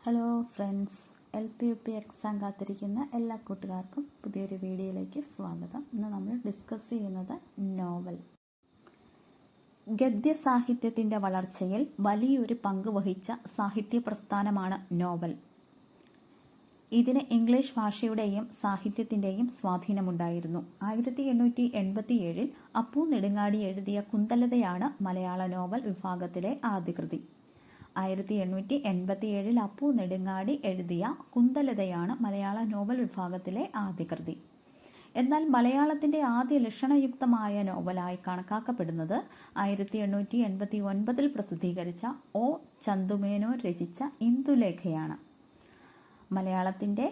Hello friends, LP exam കാത്തിരിക്കുന്ന എല്ലാ കൂട്ടുകാർക്കും പുതിയൊരു വീഡിയോയിലേക്ക് സ്വാഗതം. ഇന്ന് നമ്മൾ ഡിസ്കസ് ചെയ്യുന്നത് നോവൽ. ഗദ്യ സാഹിത്യത്തിൻ്റെ വളർച്ചയിൽ വലിയൊരു പങ്ക് വഹിച്ച സാഹിത്യ പ്രസ്ഥാനമാണ് നോവൽ. ഇതിന് ഇംഗ്ലീഷ് ഭാഷയുടെയും സാഹിത്യത്തിൻ്റെയും സ്വാധീനമുണ്ടായിരുന്നു. 1887 അപ്പു നെടുങ്ങാടി എഴുതിയ കുന്തലതയാണ് മലയാള നോവൽ വിഭാഗത്തിലെ ആദ്യ കൃതി. 1887 അപ്പു നെടുങ്ങാടി എഴുതിയ കുന്തലതയാണ് മലയാള നോവൽ വിഭാഗത്തിലെ ആദ്യ കൃതി. എന്നാൽ മലയാളത്തിൻ്റെ ആദ്യ ലക്ഷണയുക്തമായ നോവലായി കണക്കാക്കപ്പെടുന്നത് 1889 പ്രസിദ്ധീകരിച്ച ഒ ചന്തുമേനോൻ രചിച്ച ഇന്ദുലേഖയാണ്. മലയാളത്തിൻ്റെ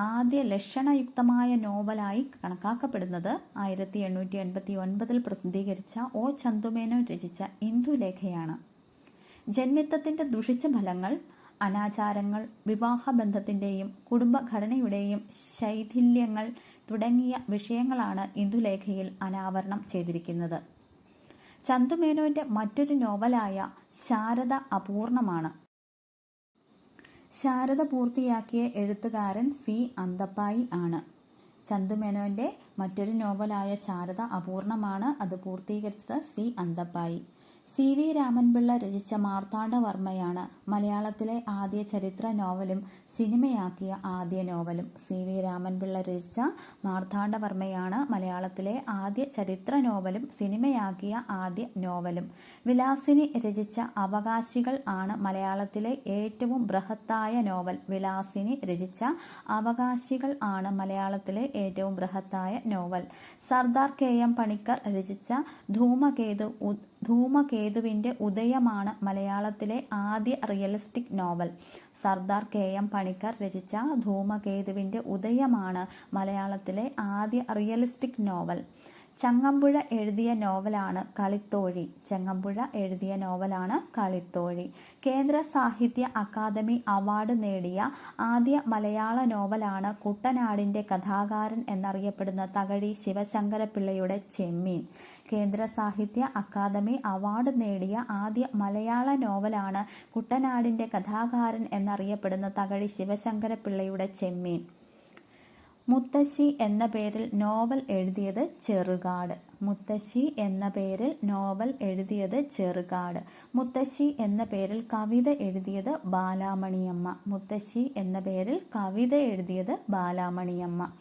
ആദ്യ ലക്ഷണയുക്തമായ നോവലായി കണക്കാക്കപ്പെടുന്നത് 1889 പ്രസിദ്ധീകരിച്ച ഒ ചന്തുമേനോൻ രചിച്ച ഇന്ദുലേഖയാണ്. ജന്മിത്തത്തിൻ്റെ ദുഷിച്ച ഫലങ്ങൾ, അനാചാരങ്ങൾ, വിവാഹബന്ധത്തിൻ്റെയും കുടുംബഘടനയുടെയും ശൈഥില്യങ്ങൾ തുടങ്ങിയ വിഷയങ്ങളാണ് ഇന്ദുലേഖയിൽ അനാവരണം ചെയ്തിരിക്കുന്നത്. ചന്തുമേനോൻ്റെ മറ്റൊരു നോവലായ ശാരദ അപൂർണമാണ്. ശാരദ പൂർത്തിയാക്കിയ എഴുത്തുകാരൻ C. അന്തപ്പായി ആണ്. ചന്തുമേനോൻ്റെ മറ്റൊരു നോവലായ ശാരദ അപൂർണമാണ്. അത് പൂർത്തീകരിച്ചത് C. അന്തപ്പായി. C.V. രാമൻപിള്ള രചിച്ച മാർത്താണ്ഡവർമ്മയാണ് മലയാളത്തിലെ ആദ്യ ചരിത്ര നോവലും സിനിമയാക്കിയ ആദ്യ നോവലും. C.V. രാമൻപിള്ള രചിച്ച മാർത്താണ്ഡവർമ്മയാണ് മലയാളത്തിലെ ആദ്യ ചരിത്ര നോവലും സിനിമയാക്കിയ ആദ്യ നോവലും. വിലാസിനി രചിച്ച അവകാശികൾ ആണ് മലയാളത്തിലെ ഏറ്റവും ബൃഹത്തായ നോവൽ. വിലാസിനി രചിച്ച അവകാശികൾ ആണ് മലയാളത്തിലെ ഏറ്റവും ബൃഹത്തായ നോവൽ. സർദാർ K.M. പണിക്കർ രചിച്ച ധൂമകേതുവിൻ്റെ ഉദയമാണ് മലയാളത്തിലെ ആദ്യ realistic novel. Sardar K.M. Panicker രചിച്ച ധൂമകേതുവിൻ്റെ ഉദയമാണ് മലയാളത്തിലെ ആദ്യ റിയലിസ്റ്റിക് നോവൽ. ചങ്ങമ്പുഴ എഴുതിയ നോവലാണ് കളിത്തോഴി. ചങ്ങമ്പുഴ എഴുതിയ നോവലാണ് കളിത്തോഴി. കേന്ദ്ര സാഹിത്യ അക്കാദമി അവാർഡ് നേടിയ ആദ്യ മലയാള നോവലാണ് കുട്ടനാടിൻ്റെ കഥാകാരൻ എന്നറിയപ്പെടുന്ന തകഴി ശിവശങ്കരപ്പിള്ളയുടെ ചെമ്മീൻ. കേന്ദ്ര സാഹിത്യ അക്കാദമി അവാർഡ് നേടിയ ആദ്യ മലയാള നോവലാണ് കുട്ടനാടിൻ്റെ കഥാകാരൻ എന്നറിയപ്പെടുന്ന തകഴി ശിവശങ്കരപ്പിള്ളയുടെ ചെമ്മീൻ. മുത്തശ്ശി എന്ന പേരിൽ നോവൽ എഴുതിയത് ചെറുകാട്. മുത്തശ്ശി എന്ന പേരിൽ നോവൽ എഴുതിയത് ചെറുകാട്. മുത്തശ്ശി എന്ന പേരിൽ കവിത എഴുതിയത് ബാലാമണിയമ്മ. മുത്തശ്ശി എന്ന പേരിൽ കവിത എഴുതിയത് ബാലാമണിയമ്മ.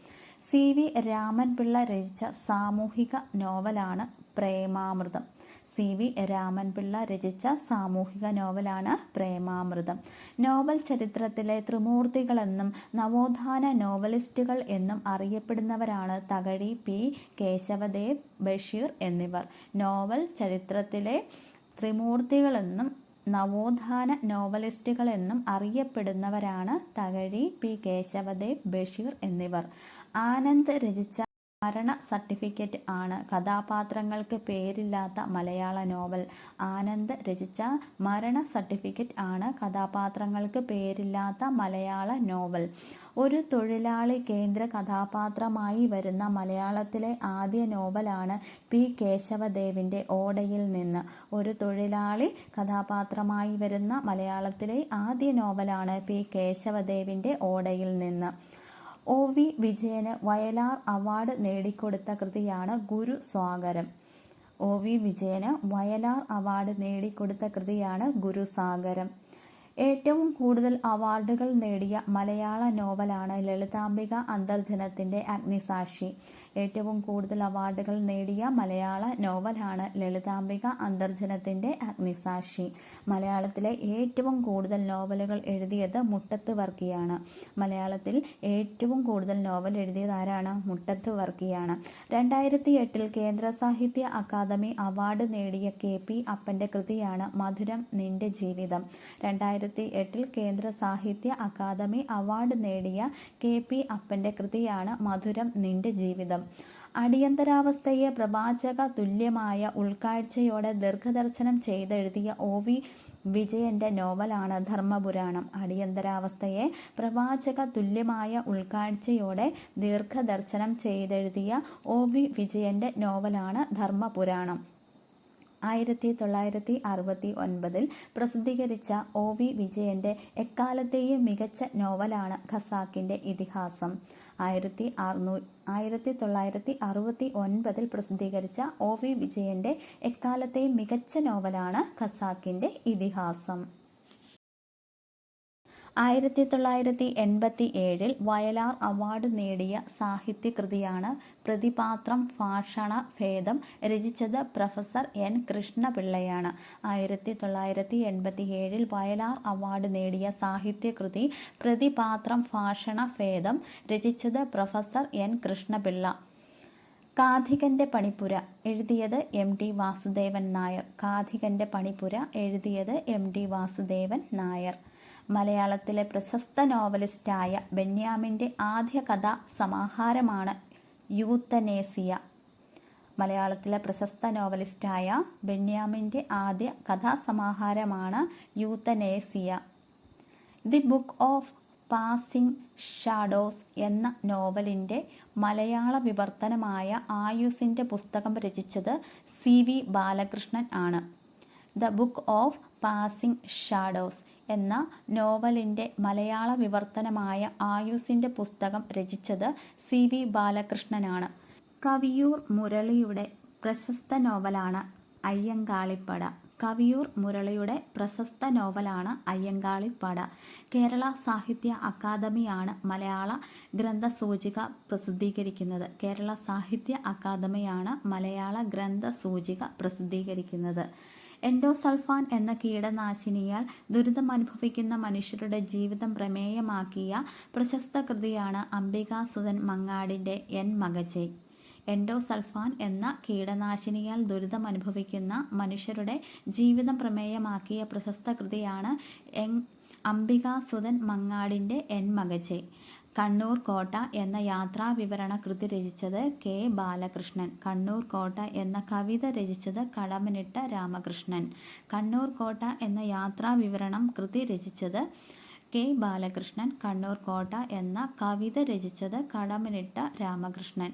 C.V. രാമൻപിള്ള രചിച്ച സാമൂഹിക നോവലാണ് പ്രേമാമൃതം. C.V. രാമൻപിള്ള രചിച്ച സാമൂഹിക നോവലാണ് പ്രേമാമൃതം. നോവൽ ചരിത്രത്തിലെ ത്രിമൂർത്തികളെന്നും നവോത്ഥാന നോവലിസ്റ്റുകൾ എന്നും അറിയപ്പെടുന്നവരാണ് തകഴി P. കേശവദേവ്, ബഷീർ എന്നിവർ. നോവൽ ചരിത്രത്തിലെ ത്രിമൂർത്തികളെന്നും നവോത്ഥാന നോവലിസ്റ്റുകളെന്നും അറിയപ്പെടുന്നവരാണ് തകഴി P. കേശവദേവ്, ബഷീർ എന്നിവർ. ആനന്ദ് രചിച്ച മരണ സർട്ടിഫിക്കറ്റ് ആണ് കഥാപാത്രങ്ങൾക്ക് പേരില്ലാത്ത മലയാള നോവൽ. ആനന്ദ് രചിച്ച മരണ സർട്ടിഫിക്കറ്റ് ആണ് കഥാപാത്രങ്ങൾക്ക് പേരില്ലാത്ത മലയാള നോവൽ. ഒരു തൊഴിലാളി കേന്ദ്ര കഥാപാത്രമായി വരുന്ന മലയാളത്തിലെ ആദ്യ നോവലാണ് P. കേശവദേവിൻ്റെ ഓടയിൽ നിന്ന്. ഒരു തൊഴിലാളി കഥാപാത്രമായി വരുന്ന മലയാളത്തിലെ ആദ്യ നോവലാണ് P. കേശവദേവിൻ്റെ ഓടയിൽ നിന്ന്. O.V. വിജയന് വയലാർ അവാർഡ് നേടിക്കൊടുത്ത കൃതിയാണ് ഗുരുസാഗരം. O.V. വിജയന് വയലാർ അവാർഡ് നേടിക്കൊടുത്ത കൃതിയാണ് ഗുരുസാഗരം. ഏറ്റവും കൂടുതൽ അവാർഡുകൾ നേടിയ മലയാള നോവലാണ് ലളിതാംബിക അന്തർജനത്തിൻ്റെ അഗ്നിസാക്ഷി. ഏറ്റവും കൂടുതൽ അവാർഡുകൾ നേടിയ മലയാള നോവലാണ് ലളിതാംബിക അന്തർജനത്തിൻ്റെ അഗ്നിസാക്ഷി. മലയാളത്തിലെ ഏറ്റവും കൂടുതൽ നോവലുകൾ എഴുതിയത് മുട്ടത്ത് വർക്കിയാണ്. മലയാളത്തിൽ ഏറ്റവും കൂടുതൽ നോവൽ എഴുതിയത് ആരാണ്? മുട്ടത്ത് വർക്കിയാണ്. 2008 കേന്ദ്ര സാഹിത്യ അക്കാദമി അവാർഡ് നേടിയ K.P. അപ്പൻ്റെ കൃതിയാണ് മധുരം നിന്റെ ജീവിതം. 2008 കേന്ദ്ര സാഹിത്യ അക്കാദമി അവാർഡ് നേടിയ K.P. അപ്പൻ്റെ കൃതിയാണ് മധുരം നിന്റെ ജീവിതം. അടിയന്തരാവസ്ഥയെ പ്രവാചക തുല്യമായ ഉൾക്കാഴ്ചയോടെ ദീർഘദർശനം ചെയ്തെഴുതിയ O.V. വിജയൻ്റെ നോവലാണ് ധർമ്മപുരാണം. അടിയന്തരാവസ്ഥയെ പ്രവാചക തുല്യമായ ഉൾക്കാഴ്ചയോടെ ദീർഘദർശനം ചെയ്തെഴുതിയ O.V. വിജയൻ്റെ നോവലാണ് ധർമ്മപുരാണം. 1969 പ്രസിദ്ധീകരിച്ച OV വിജയന്റെ എക്കാലത്തെയും മികച്ച നോവലാണ് ഖസാക്കിന്റെ ഇതിഹാസം. 1969 പ്രസിദ്ധീകരിച്ച OV വിജയന്റെ എക്കാലത്തെയും മികച്ച നോവലാണ് ഖസാക്കിന്റെ ഇതിഹാസം. 1987 വയലാർ അവാർഡ് നേടിയ സാഹിത്യകൃതിയാണ് പ്രതിപാത്രം ഭാഷണഭേദം. രചിച്ചത് പ്രൊഫസർ N. കൃഷ്ണപിള്ളയാണ്. 1987 വയലാർ അവാർഡ് നേടിയ സാഹിത്യകൃതി പ്രതിപാത്രം ഭാഷണഭേദം. രചിച്ചത് പ്രൊഫസർ N. കൃഷ്ണപിള്ള. കാഥികന്റെ പണിപ്പുര എഴുതിയത് MT വാസുദേവൻ നായർ. കാഥികന്റെ പണിപ്പുര എഴുതിയത് MT വാസുദേവൻ നായർ. മലയാളത്തിലെ പ്രശസ്ത നോവലിസ്റ്റായ ബെന്യാമിൻ്റെ ആദ്യ കഥാ സമാഹാരമാണ് യൂത്തനേസിയ. മലയാളത്തിലെ പ്രശസ്ത നോവലിസ്റ്റായ ബെന്യാമിൻ്റെ ആദ്യ കഥാസമാഹാരമാണ് euthanasia. The book of passing shadows എന്ന നോവലിൻ്റെ മലയാള വിവർത്തനമായ ആയുസിൻ്റെ പുസ്തകം രചിച്ചത് CV ബാലകൃഷ്ണൻ ആണ്. The book of passing shadows എന്ന നോവലിൻ്റെ മലയാള വിവർത്തനമായ ആയുസിൻ്റെ പുസ്തകം രചിച്ചത് CV ബാലകൃഷ്ണനാണ്. കവിയൂർ മുരളിയുടെ പ്രശസ്ത നോവലാണ് അയ്യങ്കാളിപ്പട. കവിയൂർ മുരളിയുടെ പ്രശസ്ത നോവലാണ് അയ്യങ്കാളിപ്പട. കേരള സാഹിത്യ അക്കാദമിയാണ് മലയാള ഗ്രന്ഥസൂചിക പ്രസിദ്ധീകരിക്കുന്നത്. കേരള സാഹിത്യ അക്കാദമിയാണ് മലയാള ഗ്രന്ഥസൂചിക പ്രസിദ്ധീകരിക്കുന്നത്. എൻഡോസൾഫാൻ എന്ന കീടനാശിനിയാൽ ദുരിതമനുഭവിക്കുന്ന മനുഷ്യരുടെ ജീവിതം പ്രമേയമാക്കിയ പ്രശസ്ത കൃതിയാണ് അംബികാസുധൻ മങ്ങാടിൻ്റെ എൻ മകജെ. എൻഡോസൾഫാൻ എന്ന കീടനാശിനിയാൽ ദുരിതമനുഭവിക്കുന്ന മനുഷ്യരുടെ ജീവിതം പ്രമേയമാക്കിയ പ്രശസ്ത കൃതിയാണ് അംബികാസുധൻ മങ്ങാടിൻ്റെ എൻ മകജെ. കണ്ണൂർ കോട്ട എന്ന യാത്രാവിവരണ കൃതി രചിച്ചത് K. ബാലകൃഷ്ണൻ. കണ്ണൂർ കോട്ട എന്ന കവിത രചിച്ചത് കടമ്മനിട്ട രാമകൃഷ്ണൻ. കണ്ണൂർ കോട്ട എന്ന യാത്രാവിവരണം കൃതി രചിച്ചത് K. ബാലകൃഷ്ണൻ. കണ്ണൂർ കോട്ട എന്ന കവിത രചിച്ചത് കടമ്മനിട്ട രാമകൃഷ്ണൻ.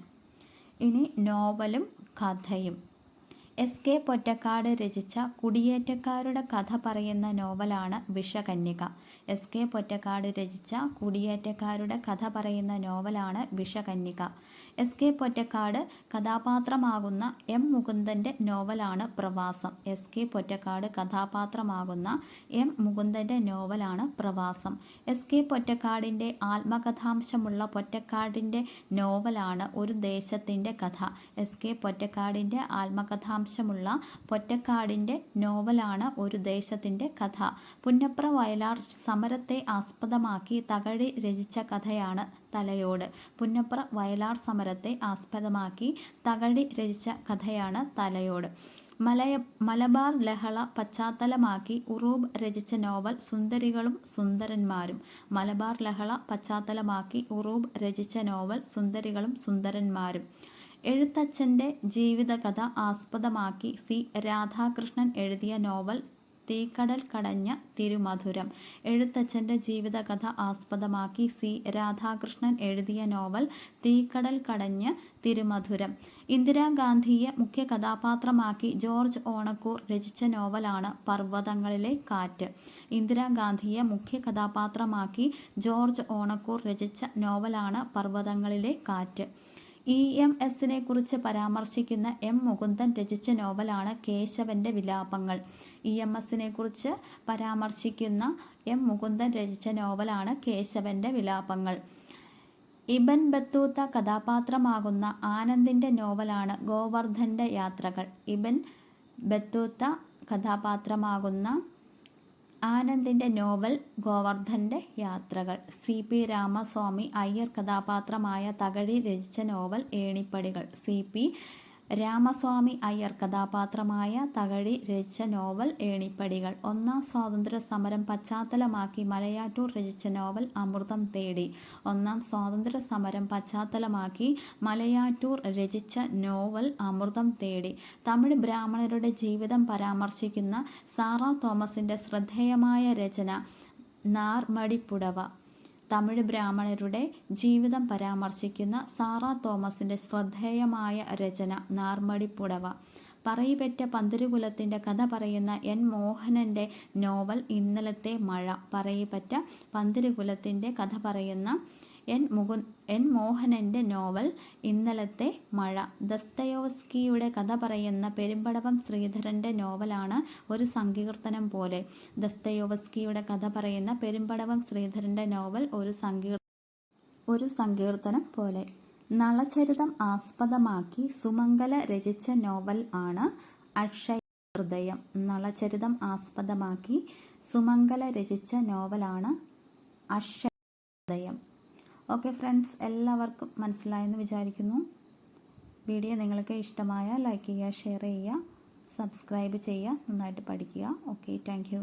ഇനി നോവലും കഥയും. SK പൊറ്റക്കാട് രചിച്ച കുടിയേറ്റക്കാരുടെ കഥ പറയുന്ന നോവലാണ് വിഷകന്യക. SK പൊറ്റക്കാട് രചിച്ച കുടിയേറ്റക്കാരുടെ കഥ പറയുന്ന നോവലാണ് വിഷകന്യക. SK Pottekkatt കഥാപാത്രമാകുന്ന M. മുകുന്ദൻ്റെ നോവലാണ് പ്രവാസം. SK Pottekkatt കഥാപാത്രമാകുന്ന M. മുകുന്ദൻ്റെ നോവലാണ് പ്രവാസം. SK പൊറ്റക്കാടിൻ്റെ ആത്മകഥാംശമുള്ള പൊറ്റക്കാടിൻ്റെ നോവലാണ് ഒരു ദേശത്തിൻ്റെ കഥ. SK പൊറ്റക്കാടിൻ്റെ ആത്മകഥാംശമുള്ള പൊറ്റക്കാടിൻ്റെ നോവലാണ് ഒരു ദേശത്തിൻ്റെ കഥ. പുന്നപ്ര വയലാർ സമരത്തെ ആസ്പദമാക്കി തകഴി രചിച്ച കഥയാണ് തലയോട്. പുന്നപ്ര വയലാർ സമരത്തെ ആസ്പദമാക്കി തകഴി രചിച്ച കഥയാണ് തലയോട്. മലബാർ ലഹള പശ്ചാത്തലമാക്കി ഉറൂബ് രചിച്ച നോവൽ സുന്ദരികളും സുന്ദരന്മാരും. മലബാർ ലഹള പശ്ചാത്തലമാക്കി ഉറൂബ് രചിച്ച നോവൽ സുന്ദരികളും സുന്ദരന്മാരും. എഴുത്തച്ഛൻ്റെ ജീവിതകഥ ആസ്പദമാക്കി C. രാധാകൃഷ്ണൻ എഴുതിയ നോവൽ തീക്കടൽ കടഞ്ഞ തിരുമധുരം. എഴുത്തച്ഛൻ്റെ ജീവിതകഥ ആസ്പദമാക്കി C. രാധാകൃഷ്ണൻ എഴുതിയ നോവൽ തീക്കടൽ കടഞ്ഞ് തിരുമധുരം. ഇന്ദിരാഗാന്ധിയെ മുഖ്യ കഥാപാത്രമാക്കി ജോർജ് ഓണക്കൂർ രചിച്ച നോവലാണ് പർവ്വതങ്ങളിലെ കാറ്റ്. ഇന്ദിരാഗാന്ധിയെ മുഖ്യ കഥാപാത്രമാക്കി ജോർജ് ഓണക്കൂർ രചിച്ച നോവലാണ് പർവ്വതങ്ങളിലെ കാറ്റ്. EMSനെ കുറിച്ച് പരാമർശിക്കുന്ന M. മുകുന്ദൻ രചിച്ച നോവലാണ് കേശവൻ്റെ വിലാപങ്ങൾ. EMSനെ കുറിച്ച് പരാമർശിക്കുന്ന M. മുകുന്ദൻ രചിച്ച നോവലാണ് കേശവൻ്റെ വിലാപങ്ങൾ. ഇബൻ ബത്തൂത്ത കഥാപാത്രമാകുന്ന ആനന്ദിൻ്റെ നോവലാണ് ഗോവർദ്ധൻ്റെ യാത്രകൾ. ഇബൻ ബത്തൂത്ത കഥാപാത്രമാകുന്ന ആനന്ദിൻ്റെ നോവൽ ഗോവർദ്ധൻ്റെ യാത്രകൾ. CP രാമസ്വാമി അയ്യർ കഥാപാത്രമായ തകഴി രചിച്ച നോവൽ ഏണിപ്പടികൾ. CP രാമസ്വാമി അയ്യർ കഥാപാത്രമായ തകഴി രചിച്ച നോവൽ ഏണിപ്പടികൾ. ഒന്നാം സ്വാതന്ത്ര്യ സമരം പശ്ചാത്തലമാക്കി മലയാറ്റൂർ രചിച്ച നോവൽ അമൃതം തേടി. ഒന്നാം സ്വാതന്ത്ര്യ സമരം പശ്ചാത്തലമാക്കി മലയാറ്റൂർ രചിച്ച നോവൽ അമൃതം തേടി. തമിഴ് ബ്രാഹ്മണരുടെ ജീവിതം പരാമർശിക്കുന്ന സാറാ തോമസിൻ്റെ ശ്രദ്ധേയമായ രചന നാർമടിപ്പുടവ. തമിഴ് ബ്രാഹ്മണരുടെ ജീവിതം പരാമർശിക്കുന്ന സാറാ തോമസിൻ്റെ ശ്രദ്ധേയമായ രചന നാർമടിപ്പുടവ. പറയിപെറ്റ പന്തിരുകുലത്തിൻ്റെ കഥ പറയുന്ന എൻ മോഹനൻ്റെ നോവൽ ഇന്നലത്തെ മഴ. പറയിപ്പറ്റ പന്തിരുകുലത്തിൻ്റെ കഥ പറയുന്ന എൻ മോഹനൻ്റെ നോവൽ ഇന്നലത്തെ മഴ. ദസ്തയേവ്സ്കിയുടെ കഥ പറയുന്ന പെരുമ്പടവം ശ്രീധരൻ്റെ നോവലാണ് ഒരു സങ്കീർത്തനം പോലെ. ദസ്തയേവ്സ്കിയുടെ കഥ പറയുന്ന പെരുമ്പടവം ശ്രീധരൻ്റെ നോവൽ ഒരു സങ്കീർത്തനം പോലെ. നളചരിതം ആസ്പദമാക്കി സുമംഗല രചിച്ച നോവൽ ആണ് അക്ഷയഹൃദയം. നളചരിതം ആസ്പദമാക്കി സുമംഗല രചിച്ച നോവലാണ് അക്ഷയഹൃദയം. ഓക്കെ ഫ്രണ്ട്സ്, എല്ലാവർക്കും മനസ്സിലായെന്ന് വിചാരിക്കുന്നു. വീഡിയോ നിങ്ങൾക്ക് ഇഷ്ടമായ ലൈക്ക് ചെയ്യുക, ഷെയർ ചെയ്യുക, സബ്സ്ക്രൈബ് ചെയ്യുക, നന്നായിട്ട് പഠിക്കുക. Okay, thank you.